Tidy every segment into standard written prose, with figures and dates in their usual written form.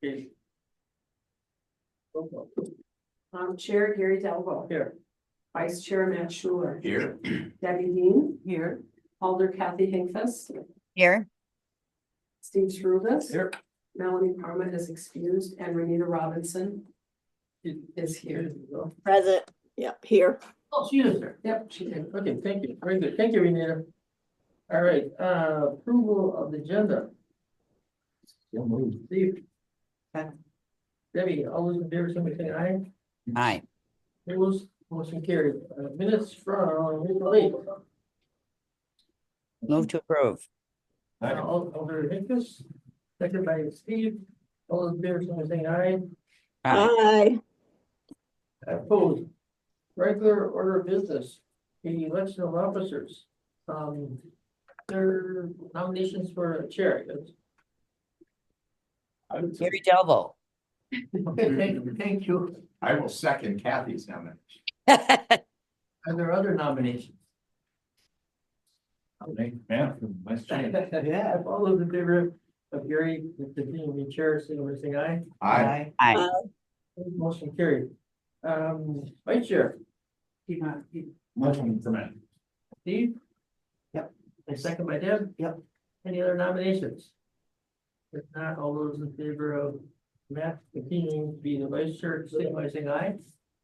Okay. Roll call. Chair Gary Delvo. Here. Vice Chair Matt Schuler. Here. Debbie Dean. Here. Alder Kathy Hinkfast. Here. Steve Strubus. Here. Melanie Parma is excused and Renita Robinson is here. Present, yep, here. Oh, she is there. Yep, she did. Okay, thank you. Very good. Thank you, Renita. All right, approval of the agenda. Steve. Debbie, all those in favor, somebody say aye. Aye. Opposed, motion carried. Minutes from April 8th. Move to approve. Alder Hincus, second by Steve. All those in favor, somebody say aye. Aye. Aye. Opposed. Regular order of business, the election of officers. There are nominations for a chair. Gary Delvo. Okay, thank you. I will second Kathy's nomination. Are there other nominations? Yeah, vice chair. Yeah. All those in favor of Gary continuing to be chair, signify by saying aye. Aye. Aye. Motion carried. Vice chair, Motion for me. Steve? Yep. And second by Deb? Yep. Any other nominations? If not, all those in favor of Matt continuing to be the vice chair, signify by saying aye.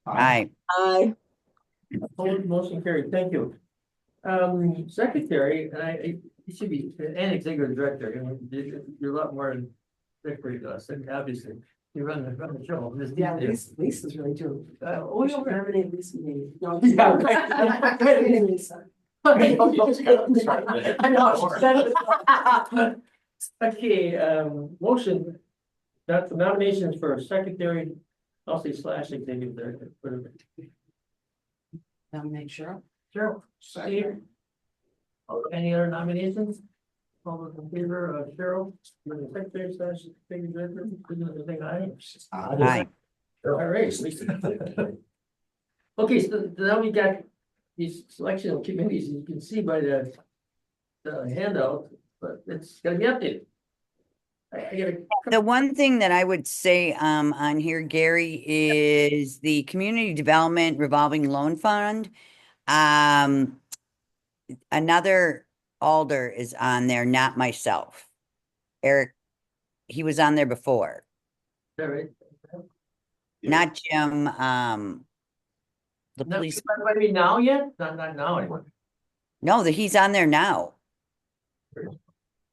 Aye. Aye. Opposed, motion carried, thank you. Secretary, and it should be, and executive director, you know, you're a lot more than secretary to us, and obviously, you run the show. Yeah, Lisa's really doing. Oh, We should yeah. nominate Lisa maybe. No. Yeah, Nominating Lisa. Okay, I know. motion, that's the nominations for secretary, I'll say slash executive director, whatever. Nominate Cheryl. Sure. Second. Any other nominations? All those in favor of Cheryl, for the secretary slash executive director, please say aye. Aye. All right. Okay, so now we got these selection of committees, you can see by the handout, but it's gonna be updated. I gotta. The one thing that I would say on here, Gary, is the Community Development Revolving Loan Fund. Another alder is on there, not myself. Eric, he was on there before, All right. not Jim, the No, police. I mean, now yet? Not now anymore. No, that he's on there now.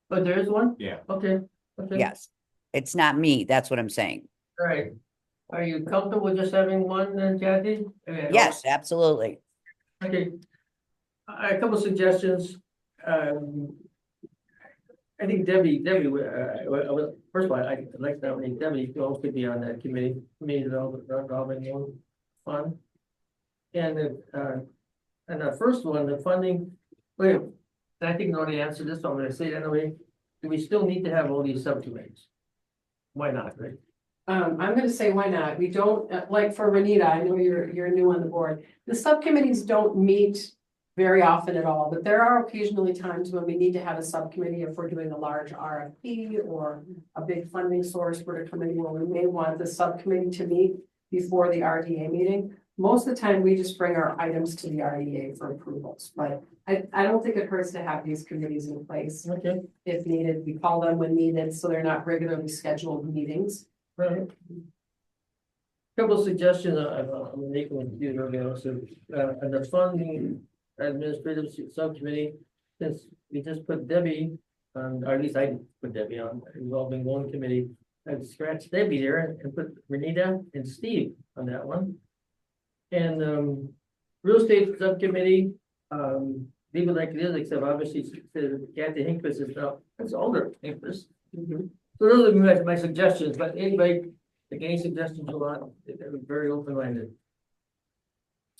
But there is one? Yeah. Okay. Okay. Yes. It's not me. That's what I'm saying. All right. Are you comfortable with just having one then, Kathy? Okay. Yes, absolutely. Okay. A couple suggestions. I think Debbie, first of all, I'd like to nominate Debbie, who also could be on that committee development loan fund. And the first one, the funding, wait, I think I already answered this, so I'm gonna say it anyway. Do we still need to have all these subcommittees? Why not, right? I'm gonna say why not? We don't, like for Renita, I know you're new on the board. The subcommittees don't meet very often at all, but there are occasionally times when we need to have a subcommittee if we're doing a large RFP or a big funding source for the committee where we may want the subcommittee to meet before the RDA meeting. Most of the time, we just bring our items to the RDA for approvals, but I don't think it hurts to have these committees in place Okay, if needed. We call them when needed, so they're not regularly scheduled meetings. right. Couple suggestions, I'm making with you, also, and the funding administrative subcommittee, since we just put Debbie on, or at least I put Debbie on involving loan committee. I'd scratch Debbie there and put Renita and Steve on that one. And real estate subcommittee, leave it like it is, except obviously Kathy Hinkfist is now, it's older Hinkfist. So those are my suggestions, but anybody, like any suggestions you want, they're very open-minded.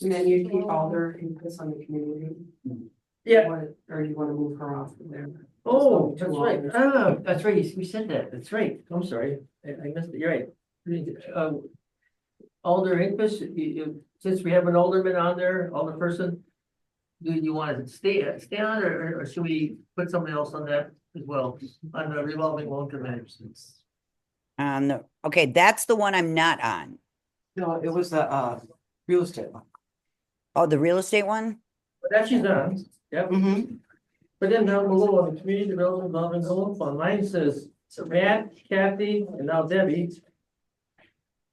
And then you keep Alder and Chris on the community. Yeah. Or do you want to move her off from there? Oh, Two that's right. alders. Ah, that's right. We said that. That's right. I'm sorry. I missed it. You're right. Alder Hinkfist, since we have an alderman on there, alder person, do you want to stay on or should we put somebody else on that as well? On the revolving loan committee? Okay, that's the one I'm not on. No, it was the real estate one. Oh, the real estate one? But that she's on, yep. But then down below on the community development revolving loan fund, mine says Matt, Kathy, and now Debbie.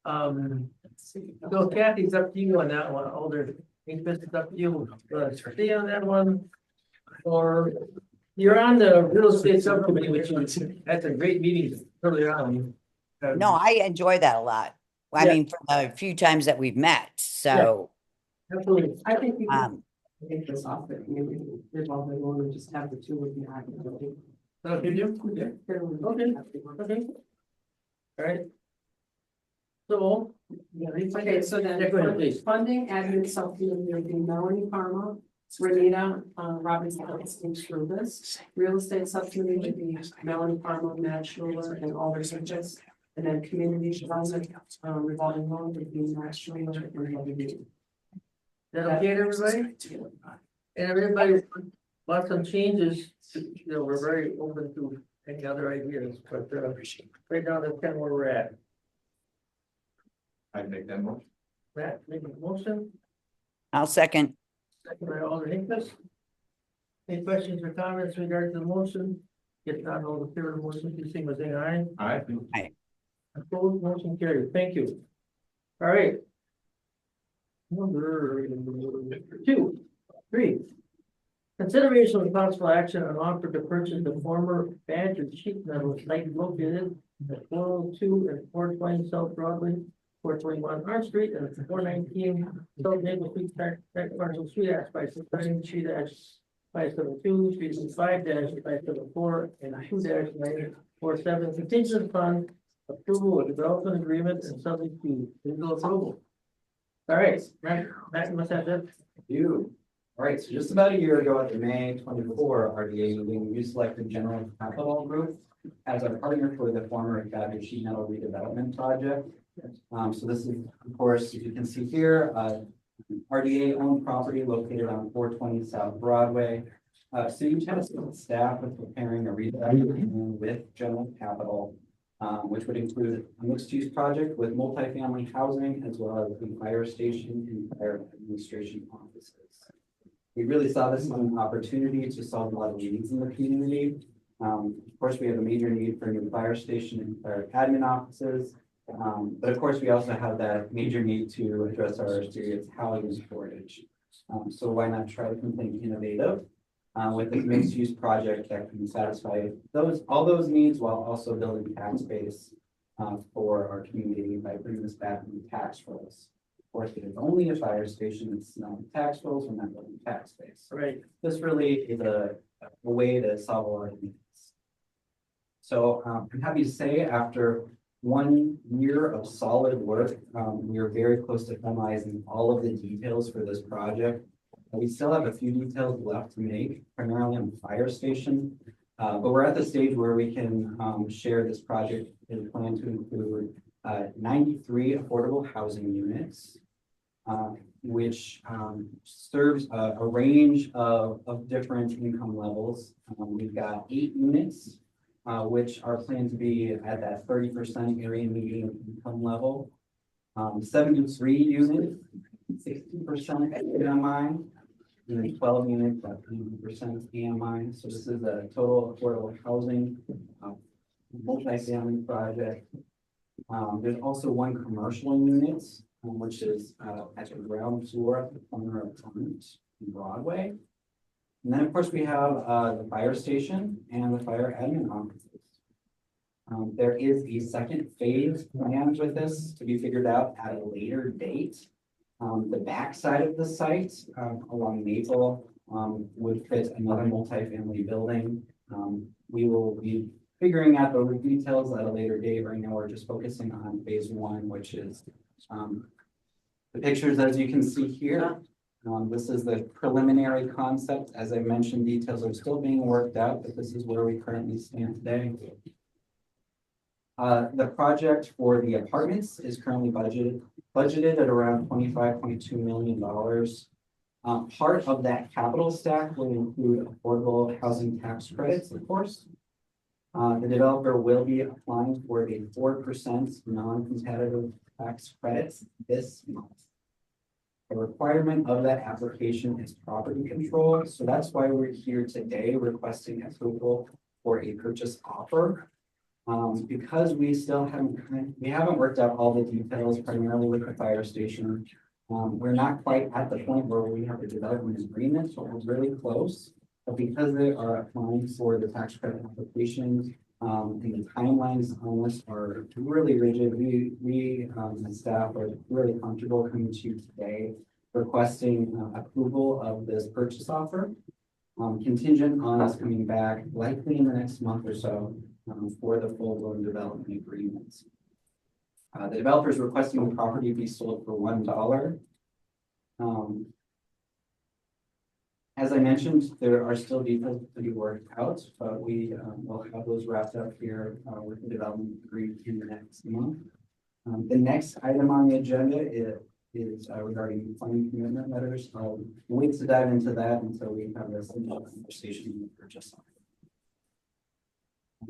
So Kathy, it's up to you on that one, Alder, it's up to you, stay on that one. Or you're on the real estate subcommittee, which that's a great meeting earlier on. No, I enjoy that a lot. I Yeah. mean, for the few times that we've met, so, Absolutely. I think we can um, take this off the community revolving loan and just have the two with the active. Okay, okay. All right. So. Okay, so then Yeah, go ahead, please. funding admin subcommittee would be Melanie Parma, Renita, Robinson, through this. Real estate subcommittee would be Melanie Parma, Matt Schuler, and Alder Sanchez. And then community development revolving loan would be Matt Schuler and Heather Reed. Is that okay, to everybody? And everybody wants some changes, we're very open to any other ideas, but, right now, that's kind of where we're at. I make that motion. Matt, making a motion, I'll second. second by Alder Hinkles. Any questions or comments regarding the motion? If not, all the favor of the motion, please sing by saying aye. Aye. Opposed, motion carried, thank you. All right. Number 3. Consideration of possible action on offer to purchase the former Badger sheet metal site located at 402 and 420 South Broadway, 421 Arch Street, and 419 South Maple Street, Tract Parcel Street, by 6 Street, 572, Street 5-574, and 2-947, contingent upon approval of development agreement and subject to legal approval. All right, Matt, you must have that. You. All right, so just about a year ago at the May 24 RDA meeting, we selected General Capital Group as our partner for the former Badger Sheet Metal Redevelopment Project. So this is, of course, if you can see here, RDA owned property located on 420 South Broadway. So each has staff with preparing a redevelopment plan with General Capital, which would include a mixed-use project with multifamily housing as well as the fire station and fire administration offices. We really saw this as an opportunity to solve a lot of needs in the community. Of course, we have a major need for a new fire station and fire admin offices. But of course, we also have that major need to address our serious housing shortage. So why not try something innovative with this mixed-use project that can satisfy all those needs while also building tax base for our community by bringing this back in tax rolls. Of course, it is only a fire station, it's not tax rolls, we're not building tax base. Right. This really is a way to solve a lot of needs. So I'm happy to say after 1 year of solid work, we are very close to finalizing all of the details for this project. We still have a few details left to make, primarily on the fire station, but we're at the stage where we can share this project and plan to include 93 affordable housing units, which serves a range of different income levels. We've got 8 units, which are planned to be at that 30% area median income level. 73 units, 60% AMI, and then 12 units at 80% AMI. So this is a total affordable housing multifamily project. There's also 1 commercial unit, which is at the ground floor at the corner of Clement and Broadway. And then, of course, we have the fire station and the fire admin offices. There is a second phase planned with this to be figured out at a later date. The back side of the site along Maple would fit another multifamily building. We will be figuring out the details at a later date. Right now, we're just focusing on phase 1, which is the pictures as you can see here. This is the preliminary concept. As I mentioned, details are still being worked out, but this is where we currently stand today. The project for the apartments is currently budgeted at around $25.2 million. Part of that capital stack will include affordable housing tax credits, of course. The developer will be applying for a 4% non-competitive tax credit this month. The requirement of that application is property control, so that's why we're here today requesting approval for a purchase offer. Because we still haven't worked out all the details primarily with the fire station. We're not quite at the point where we have a development agreement, so we're really close. But because they are applying for the tax credit application, and the timelines on this are really rigid, we as staff are really comfortable coming to you today requesting approval of this purchase offer. Contingent on us coming back likely in the next month or so for the full-blown development agreements. The developer is requesting the property be sold for $1. As I mentioned, there are still details to be worked out, but we will have those wrapped up here with the development agreement in the next month. The next item on the agenda is regarding funding commitment letters. I'll wait to dive into that until we have this conversation with purchase.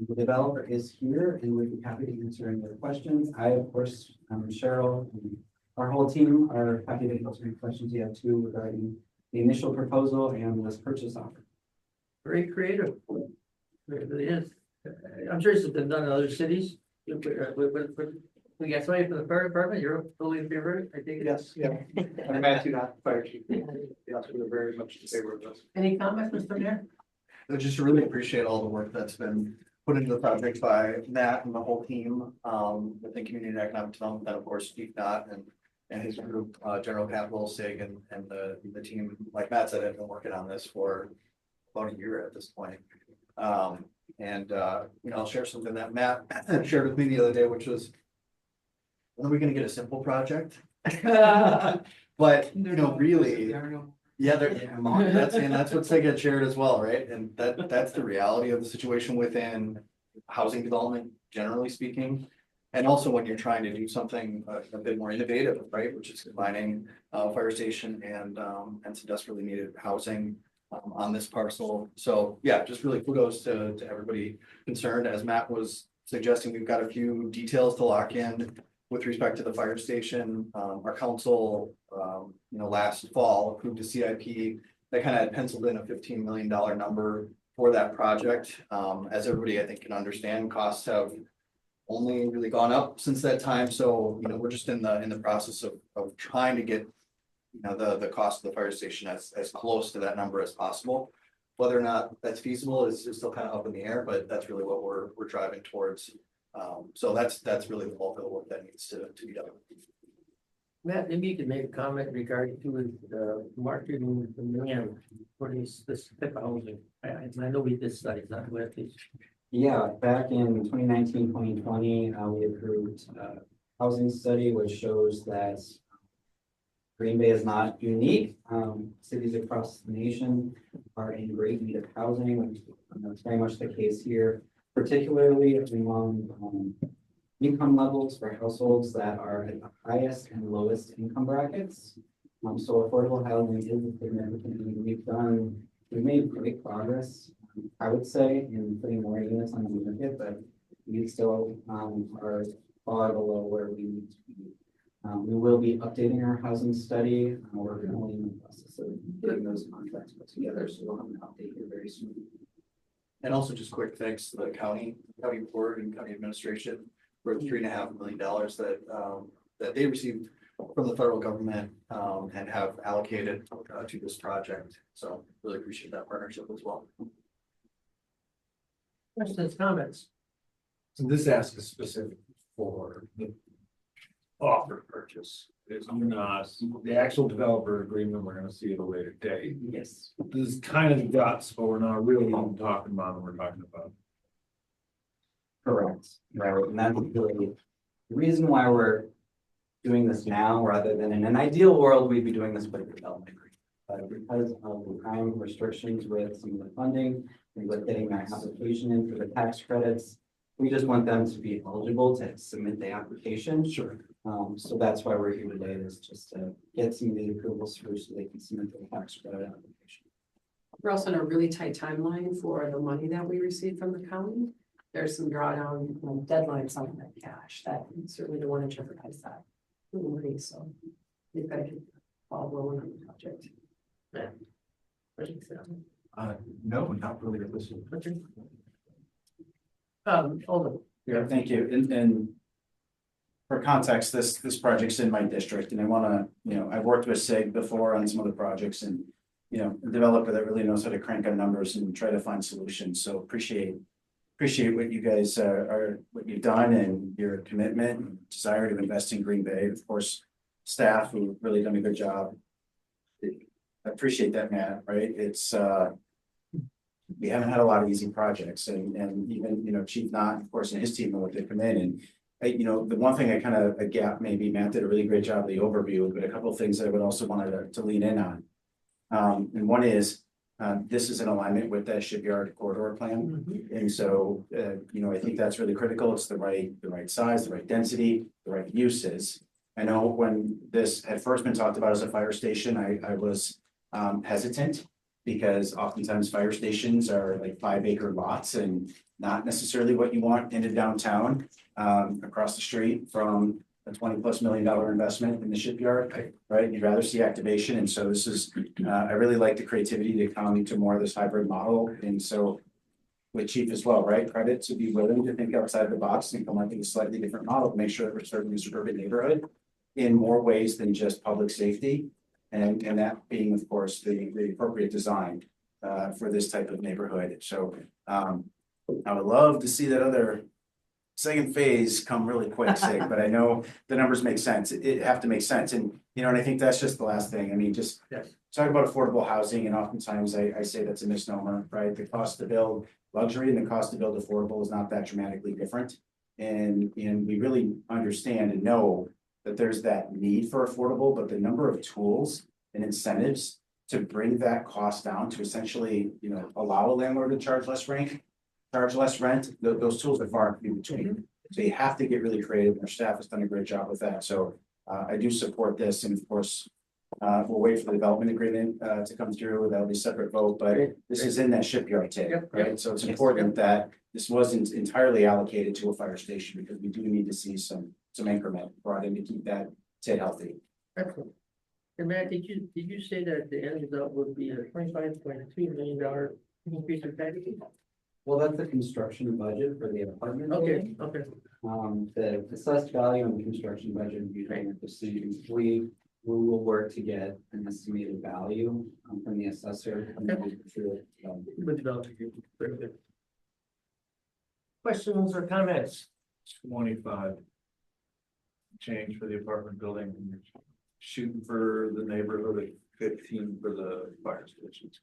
The developer is here and we'd be happy to answer any other questions. I, of course, Cheryl, and our whole team are happy to answer any questions you have too regarding the initial proposal and this purchase offer. Very creative. It really is. I'm sure this has been done in other cities. We got somebody from the fire department, you're fully in favor, I think. Yes, yeah. I'm Matthew, not the fire chief. Yes, we're very much in favor of this. Any comments, Mr. Mayor? I just really appreciate all the work that's been put into the project by Matt and the whole team, within community and economic development, and of course, Steve Knott and his group, General Capital, SIG, and the team, like Matt said, have been working on this for about a year at this point. I'll share something that Matt shared with me the other day, which was, when are we gonna get a simple project? But, really, yeah, that's what SIG had shared as well, right? And that's the reality of the situation within housing development, generally speaking. And also when you're trying to do something a bit more innovative, right, which is combining fire station and some desperately needed housing on this parcel. So yeah, just really kudos to everybody concerned. As Matt was suggesting, we've got a few details to lock in with respect to the fire station. Our council, last fall approved a CIP that kind of penciled in a $15 million number for that project. As everybody I think can understand, costs have only really gone up since that time. So, we're just in the process of trying to get, the cost of the fire station as close to that number as possible. Whether or not that's feasible is still kind of up in the air, but that's really what we're driving towards. So that's really the bulk of the work that needs to be done. Matt, maybe you can make a comment regarding to the marketing demand for these specific housing. I know we did studies on with these. Yeah, back in 2019, 2020, we approved a housing study which shows that Green Bay is not unique. Cities across the nation are in great need of housing, which is very much the case here, particularly among income levels for households that are at the highest and lowest income brackets. So affordable housing is a significant need. We've made great progress, I would say, in putting more units on the market, but we still are far below where we need to be. We will be updating our housing study. We're currently in the process of getting those contracts put together, so we'll have an update here very soon. And also just quick thanks to the county board and county administration for the $3.5 million that they received from the federal government and have allocated to this project. So really appreciate that partnership as well. Questions, comments? So this asks specific for the offer purchase. It's not the actual developer agreement. We're gonna see at a later date. Yes. This is kind of the guts, but we're not really even talking about what we're talking about. Correct. Right. And that's really the reason why we're doing this now, rather than in an ideal world, we'd be doing this with a development agreement. But because of the time restrictions with some of the funding and with getting that application in for the tax credits, we just want them to be eligible to submit the application. Sure. So that's why we're here today, is just to get some of the approvals through so they can submit the tax credit application. We're also in a really tight timeline for the money that we received from the county. there's some drawdown deadlines on that cash, that we certainly don't want to jeopardize that. Money, so we've got to keep the ball rolling on the project. No, not really at this. Alden. Yeah, thank you. And for context, this project's in my district and I wanna, I've worked with SIG before on some of the projects and, a developer that really knows how to crank on numbers and try to find solutions. So appreciate what you guys what you've done and your commitment and desire to invest in Green Bay. Of course, staff who really done a good job. I appreciate that, Matt, right? It's, we haven't had a lot of easy projects and even, Chief Knott, of course, and his team know what they come in and the one thing I kind of, a gap, maybe Matt did a really great job of the overview, but a couple of things that I would also wanted to lean in on. And one is, this is in alignment with that shipyard corridor plan. And so, I think that's really critical. It's the right size, the right density, the right uses. I know when this had first been talked about as a fire station, I was hesitant because oftentimes fire stations are like 5-acre lots and not necessarily what you want in a downtown across the street from a $20+ million investment in the shipyard, right? You'd rather see activation. And so this is, I really like the creativity to come to more of this hybrid model. And so with Chief as well, right? Credit to be willing to think outside the box and come up with a slightly different model to make sure that we're serving a suburban neighborhood in more ways than just public safety. And that being, of course, the appropriate design for this type of neighborhood. So I would love to see that other second phase come really quick, Sig, but I know the numbers make sense. It have to make sense. And, and I think that's just the last thing. I mean, just talk about affordable housing. And oftentimes I say that's a misnomer, right? The cost to build luxury and the cost to build affordable is not that dramatically different. And we really understand and know that there's that need for affordable, but the number of tools and incentives to bring that cost down to essentially, allow a landlord to charge less rent, those tools are far and few between. So you have to get really creative, and our staff has done a great job with that. So I do support this, and of course, we'll wait for the development agreement to come through. That'll be a separate vote, but this is in that shipyard tip, right? So it's important that this wasn't entirely allocated to a fire station because we do need to see some increment brought in to keep that TID healthy. Excellent. And Matt, did you say that the end result would be a $25.2 million increase in tax? Well, that's the construction budget for the apartment. Okay. The assessed value on the construction budget usually the same. We will work to get an estimated value from the assessor. Good development. Very good. Questions or comments? 25 change for the apartment building, shooting for the neighborhood at 15 for the fire stations.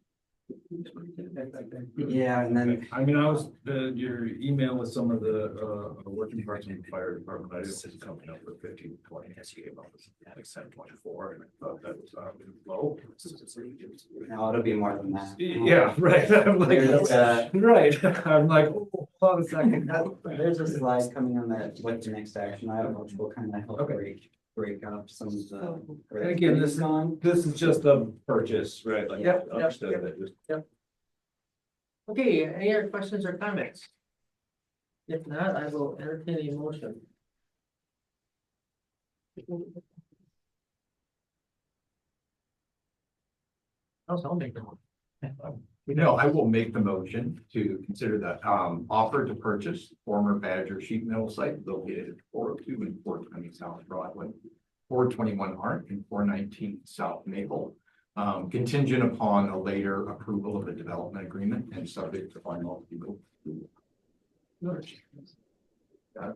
Yeah, and then I mean, I was, your email with some of the working parts in the fire department, I just was coming up with 15, 20, as you gave up like 7.4, and I thought that was low. now it'll be more than that. Yeah, right. I'm like, right. I'm like, hold on a second. There's a slide coming on that, what the next action item, which will kind of help break up some of the. And again, this is just a purchase, right? Like, Yep. understood that just. Okay, any other questions or comments? If not, I will entertain a motion. I'll make the motion. No, I will make the motion to consider that offer to purchase former Badger sheet metal site located at 402 and 420 South Broadway, 421 Hart and 419 South Maple, contingent upon a later approval of the development agreement and subject to final legal approval.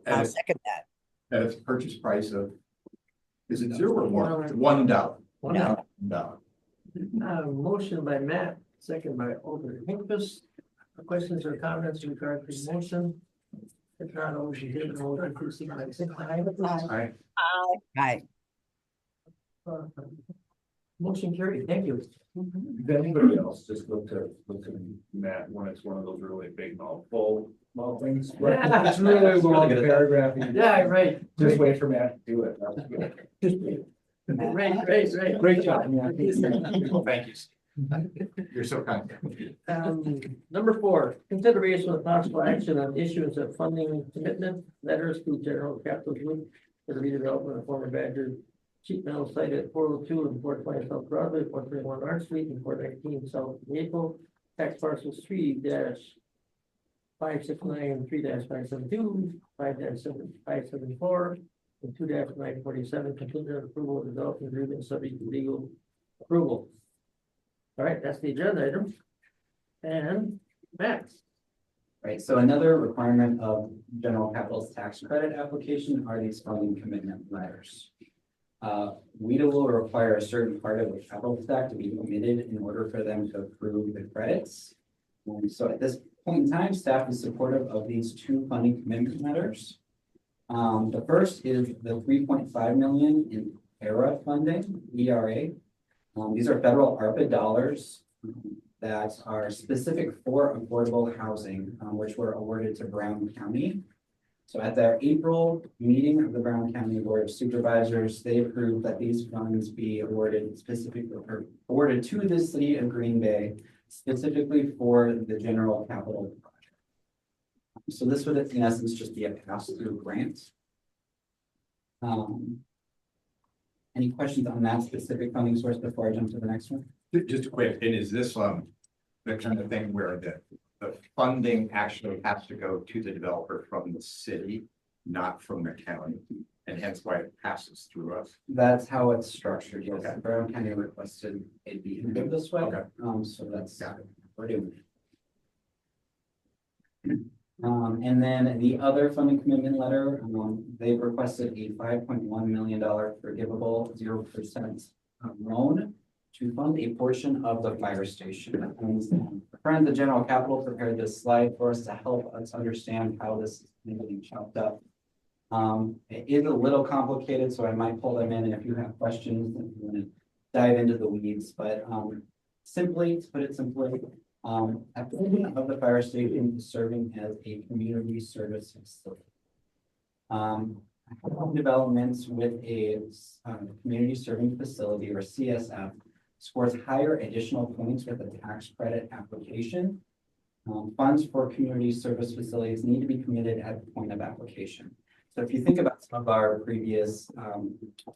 I'll second that. At its purchase price of, is it $0 or $1? $1. Motion by Matt, second by Alden Hinkpus. Questions or comments regarding the motion? If not, all she did, roll it to see my Aye. Hi. Motion carried, thank you. If anybody else just look to Matt when it's one of those really big mouthful things. Yeah. It's really long good at that. paragraph. Yeah, right. Just wait for Matt to do it. That's good. Right. Great job. Thank you. You're so kind. Number 4, consideration of possible action on issuance of funding commitment letters to General Capital Group for the redevelopment of former Badger sheet metal site at 402 and 420 South Broadway, 421 Arch Street, and 419 South Maple, tax parcels 3-569, 3-572, 5-574, and 2-947, contingent on approval of development agreement subject to legal approval. All right, that's the agenda item. And Max. Right, so another requirement of general capital's tax credit application are these funding commitment letters. WIDA will require a certain part of the capital stack to be committed in order for them to approve the credits. And so at this point in time, staff is supportive of these 2 funding commitment letters. The first is the 3.5 million in ERA funding, ERA. These are federal ARPA dollars that are specific for affordable housing, which were awarded to Brown County. So at their April meeting of the Brown County Board of Supervisors, they approved that these funds be awarded awarded to the city of Green Bay, specifically for the general capital project. So this would, in essence, just be a pass-through grant. Any questions on that specific funding source before I jump to the next one? Just a quick, and is this the kind of thing where the funding actually has to go to the developer from the city, not from the county, and hence why it passes through us? That's how it's structured, yes. Okay. Brown County requested it be handled this way. Okay. So that's we're doing it. And then the other funding commitment letter, they've requested a $5.1 million forgivable 0% loan to fund a portion of the fire station. And friend, the general capital prepared this slide for us to help us understand how this is getting chopped up. It is a little complicated, so I might pull them in if you have questions and you want to dive into the weeds, but simply, to put it simply, a portion of the fire station is serving as a community service facility. Developments with a community serving facility, or CSF, scores higher additional points with a tax credit application. Funds for community service facilities need to be committed at the point of application. So if you think about some of our previous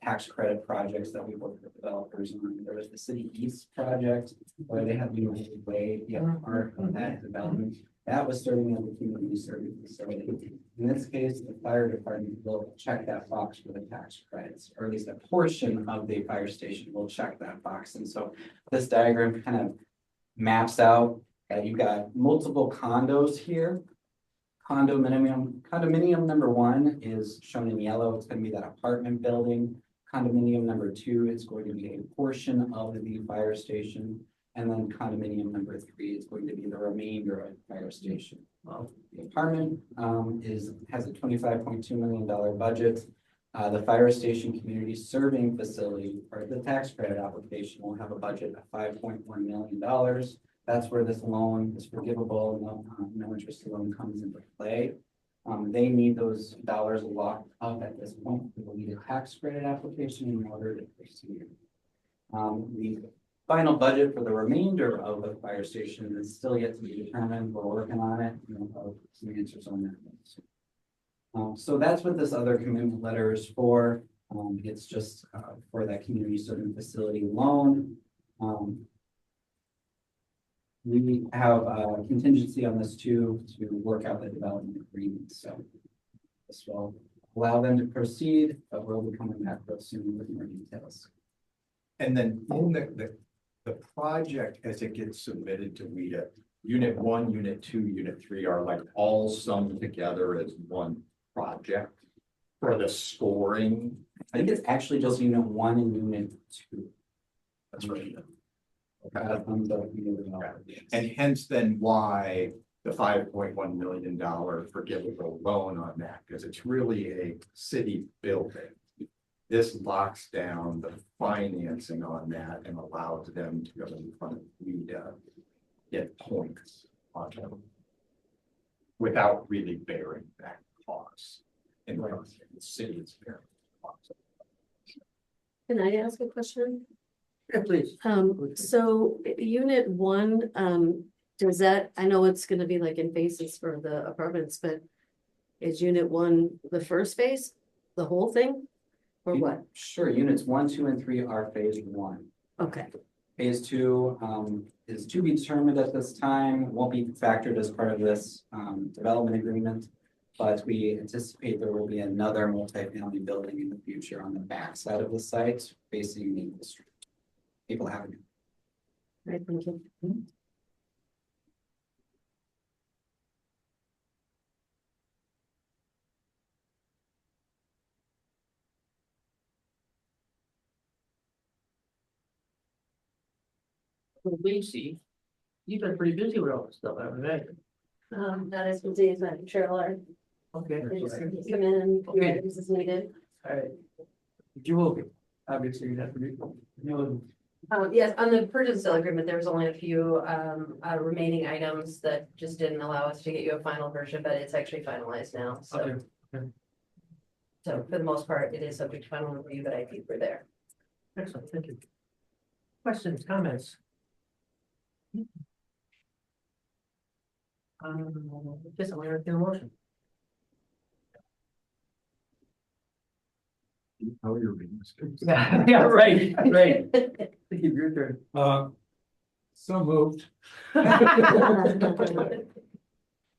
tax credit projects that we worked with developers on, there was the City East project where they had United Way be a part of that development. That was serving as a community service facility. In this case, the fire department will check that box for the tax credits, or at least a portion of the fire station will check that box. And so this diagram kind of maps out that you've got multiple condos here. Condominium number 1 is shown in yellow. It's going to be that apartment building. Condominium number 2 is going to be a portion of the fire station. And then condominium number 3 is going to be the remainder of the fire station. The apartment has a $25.2 million budget. The fire station community serving facility, or the tax credit application, will have a budget of $5.1 million. That's where this loan, this forgivable no interest loan, comes into play. They need those dollars locked up at this point. They will need a tax credit application in order to proceed. The final budget for the remainder of the fire station is still yet to be determined. We're working on it. I'll some answers on that. So that's what this other commitment letter is for. It's just for that community serving facility loan. We have a contingency on this too, to work out the development agreement. So this will allow them to proceed, but we'll be coming back real soon with more details. And then in the project, as it gets submitted to WIDA, unit 1, unit 2, unit 3 are like all summed together as one project for the scoring. I think it's actually just unit 1 and unit 2. That's right. Okay. And hence then why the $5.1 million forgivable loan on that, because it's really a city building. This locks down the financing on that and allows them to go in front of WIDA, get points on them without really bearing that cost. In front of the city is bearing the cost. Can I ask a question? Yeah, please. So unit one, does that, I know it's gonna be like in phases for the apartments, but is unit one the first phase, the whole thing? Or what? Sure, units 1, 2, and 3 are phase 1. Okay, Phase 2 is to be determined at this time, won't be factored as part of this development agreement. But we anticipate there will be another multifamily building in the future on the back side of the site facing Maple Street. Maple Avenue. right, thank you. Lacey, you've been pretty busy with all this stuff, I would imagine. Not as busy as I'm sure are. Okay. They just come in and do Okay. items as needed. All right. You will be, obviously, you have to be, Yes, on the purchase and sale agreement, there was only a few remaining items that just didn't allow us to get you a final version, but it's actually finalized now, so. okay, So for the most part, it is subject to final review, but I think we're there. excellent, thank you. Questions, comments? Yes, I'm gonna do a motion. How are you reading this? Yeah, right, right. Thank you, your turn. So moved.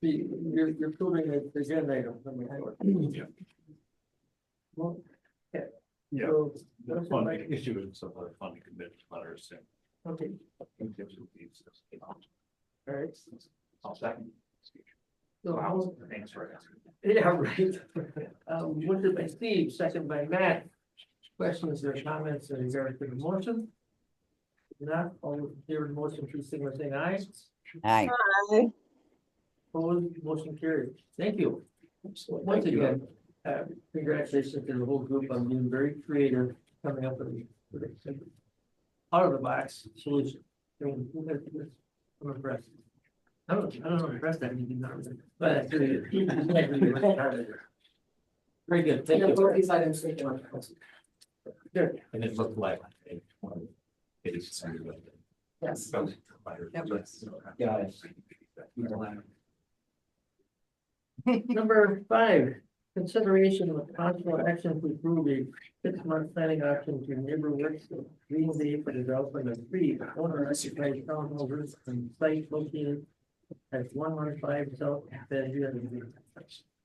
You're proving the agenda item. Yeah. Well, yeah. Yeah, So, the what's it funding like? issue and some other funding commitment letters and. Okay, all right. I'll second. So I'll, Thanks for asking. yeah, right. Motion by Steve, second by Matt. Questions or comments in regard to the motion? If not, all in favor of the motion, please signal by saying aye. Aye. Aye. Opposed, motion carried. Thank you. Once again, congratulations to the whole group on being very creative, coming up with a out of the box solution. I mean, I'm impressed. I don't know, impressed that you not, but it's really. Very good, thank Yeah, both you. these items. we can- Good. And it looked like. It is. Yes. Got it. Number 5, consideration of possible action to approve a 6-month planning option to neighbor works of Green Bay for development of 3 owner occupied townhouses and site located at 115 South Van Buren.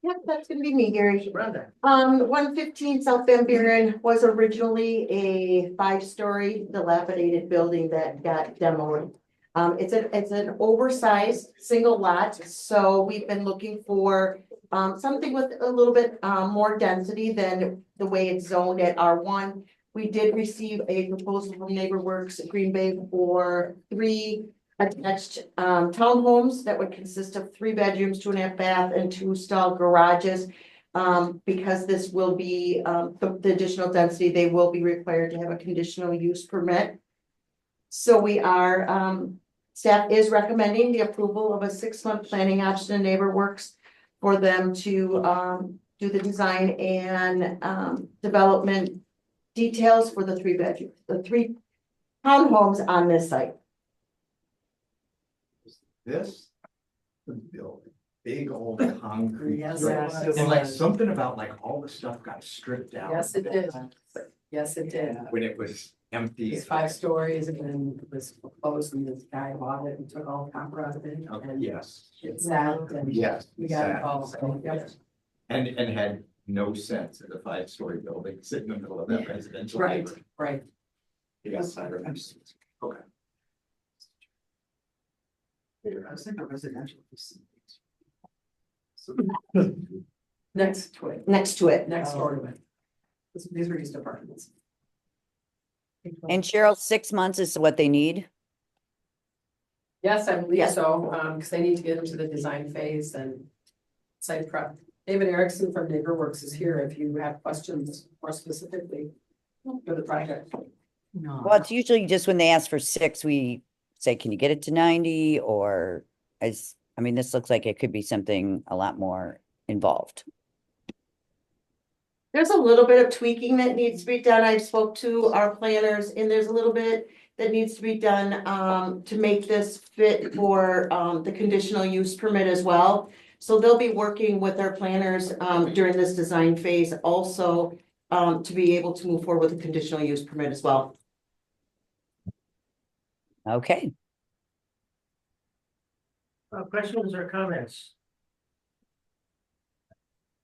Yep, that's gonna be me, Gary. Brenda. 115 South Van Buren was originally a 5-story dilapidated building that got demoed. It's an oversized single lot, so we've been looking for something with a little bit more density than the way it's zoned at R1. We did receive a proposal from NeighborWorks Green Bay for 3 attached townhomes that would consist of 3 bedrooms, 2.5 bath, and 2 stall garages. Because this will be the additional density, they will be required to have a conditional use permit. So we are staff is recommending the approval of a 6-month planning option in NeighborWorks for them to do the design and development details for the 3 townhomes on this site. This. Big old concrete. Yes, structure. yes. And like something about like all the stuff got stripped out. Yes, it did. Yes, it did. When it was empty. It's 5 stories and then it was closed and this guy bought it and took all the copper out of it. Okay, And yes, it sat and yes. we got it sad. all. So, yep. And had no sense of the 5-story building sitting in the middle of that residential. Right, neighborhood. right. Yes, I remember. Okay. I was thinking residential. Next to it, Next to it. next door to it. These were just apartments. And Cheryl, 6 months is what they need? Yes, I believe Yes. so, because they need to get into the design phase and site prep. David Erickson from NeighborWorks is here if you have questions more specifically for the project. Well, it's usually just when they ask for 6, we say, can you get it to 90? Or I mean, this looks like it could be something a lot more involved. There's a little bit of tweaking that needs to be done. I've spoke to our planners and there's a little bit that needs to be done to make this fit for the conditional use permit as well. So they'll be working with our planners during this design phase also to be able to move forward with a conditional use permit as well. Okay, Questions or comments?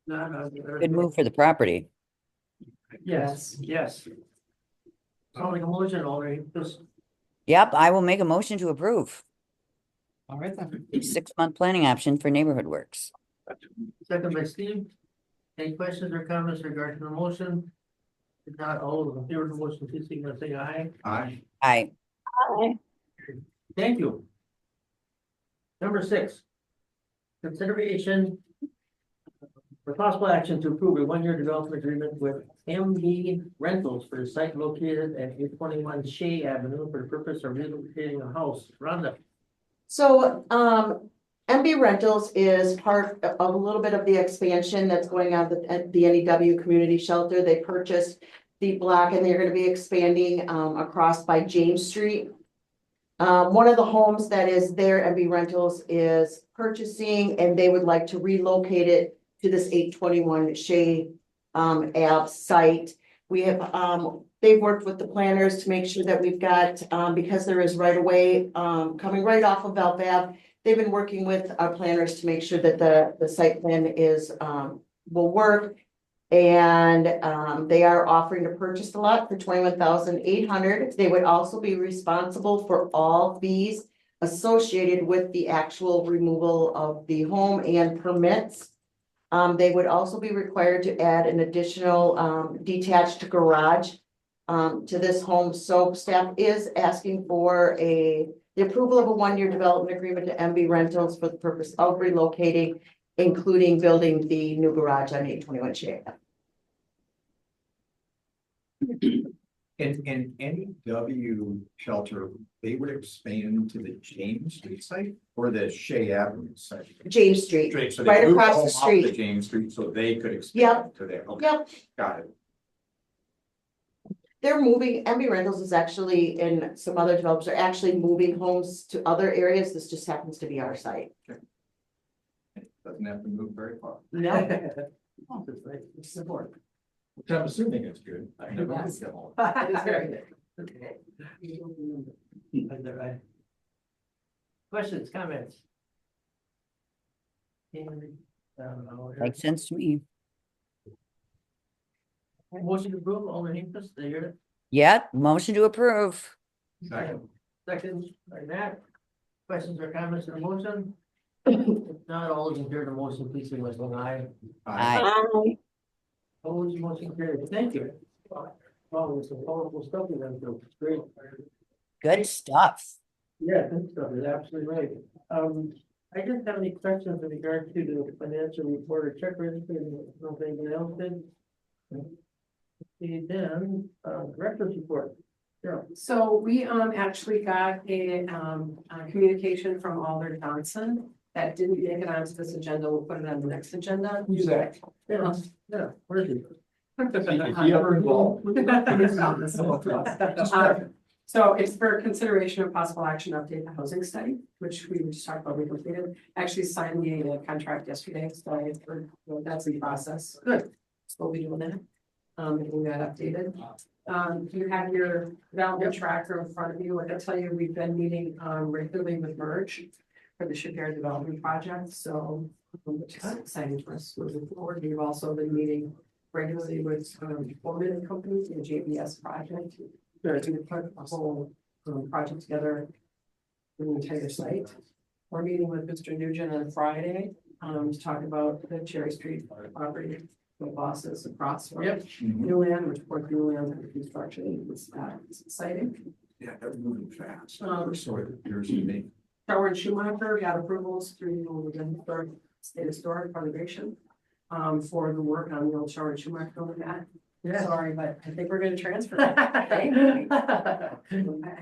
No. good move for the property. Yes, yes. Sound like a motion already, just, Yep, I will make a motion to approve. All right then. 6-month planning option for neighborhood works. second by Steve. Any questions or comments regarding the motion? If not, all of them, favor of the motion, please signify by saying aye. Aye. Aye. Hi. Thank you. Number 6. Consideration for possible action to approve a 1-year development agreement with MB Rentals for the site located at 821 Shea Avenue for the purpose of relocating a house. Rhonda. So MB Rentals is part of a little bit of the expansion that's going on at the NEW Community Shelter. They purchased the block and they're going to be expanding across by James Street. One of the homes that is there, MB Rentals is purchasing and they would like to relocate it to this 821 Shea Ave site. We have they've worked with the planners to make sure that we've got because there is right away coming right off of Val Ave. They've been working with our planners to make sure that the site plan is will work. And they are offering to purchase the lot for $21,800. They would also be responsible for all fees associated with the actual removal of the home and permits. They would also be required to add an additional detached garage to this home. So staff is asking for the approval of a 1-year development agreement to MB Rentals for the purpose of relocating, including building the new garage on 821 Shea. In NEW shelter, they would expand to the James Street site or the Shea Avenue site? James Street, Straight, so they right moved across home the off street. James Street, so they could Yep. expand to there. Okay, Yep, got it. they're moving, MB Rentals is actually, and some other developers are actually moving homes to other areas. This just happens to be our site. Doesn't have to move very far, No, Support. which I'm assuming is good. I never Yes. moved them all. It is very good. Okay. Is that right? Questions, comments? Makes sense to me. Motion to approve, Alderman Hinkle, do you hear it? Yep, motion to approve. Second. Second, like that. Questions or comments on the motion? If not, all those in favor of the motion, please signify by saying aye. Aye. Hi. Opposed, motion carried. Thank you. Well, it's some powerful stuff we went through. It's great. Good stuff. Yeah, good stuff. You're absolutely right. I didn't have any questions in regard to the financial report or check register. Nothing else did. Okay, then, director's report. Yeah. So we actually got a communication from Alder Johnson that didn't make it onto this agenda. We'll put it on the next agenda. Who's that? Yeah, where is he? Is he ever involved? So it's for consideration of possible action to update the housing study, which we just talked about, we completed, actually signed the contract yesterday, so that's in process. Good. So we'll be doing that, getting that updated. You have your development tracker in front of you. Like I tell you, we've been meeting regularly with Merge for the shipyard development project, so which is exciting for us moving forward. We've also been meeting regularly with foreman companies in the JBS project. To put a whole project together for the entire site. We're meeting with Mr. Nugent on Friday to talk about the Cherry Street property. The bosses across from new land, which port new land and construction. It's exciting. Yeah, they're moving fast. So it appears to me. Tower and Schumacher got approvals through the state historic preservation for the work on the old Tower and Schumacher building that. Yeah. Sorry, but I think we're gonna transfer. it. I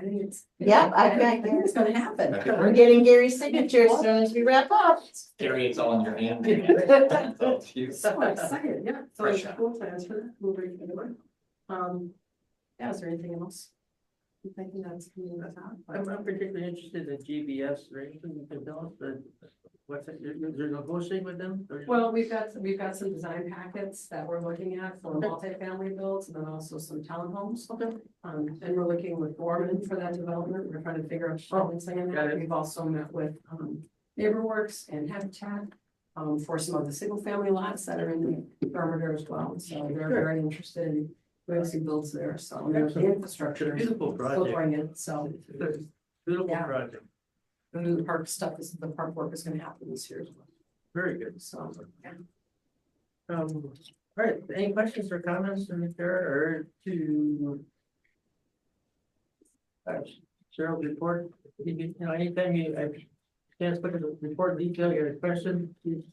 think it's. Yeah, I think it's gonna happen. We're getting Gary's signature as soon as we wrap up. Gary, it's all in your hand. So excited, yeah, so it's a cool transfer, moving forward. Yeah, is there anything else? You think that's coming with that? I'm particularly interested in GBS, right? You can tell us, but what's it, you're negotiating with them? Or- Well, we've got some design packets that we're looking at for multifamily builds and then also some townhomes. Okay. And we're looking with Gorman for that development. We're trying to figure out financing in got that. it. We've also met with NeighborWorks and Habitat for some of the single family lots that are in the perimeter as well. So they're very interested in doing some builds there. So there's the It's infrastructure. a beautiful Still project. bring it, so It's a Beautiful Yeah. project. the park stuff, the park work is gonna happen this year as well. Very good. So, yeah. All right, any questions or comments from there or to? Cheryl's report, anytime you, I can't look at the report in detail, you have a question, please.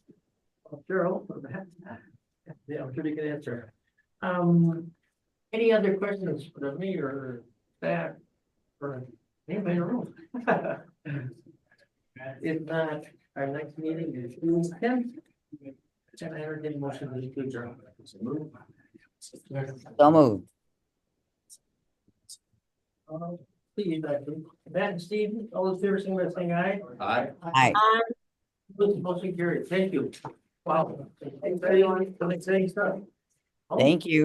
Cheryl, yeah, I'm sure you can answer. Any other questions for me or staff or anybody in the room? If not, our next meeting is June 10th. Can I entertain a motion to adjourn? So moved. Steve, Matt and Steve, all those favor, saying aye. Aye. Aye. Motion carried, thank you. Wow. Thanks, everyone, for the exciting stuff. Thank you.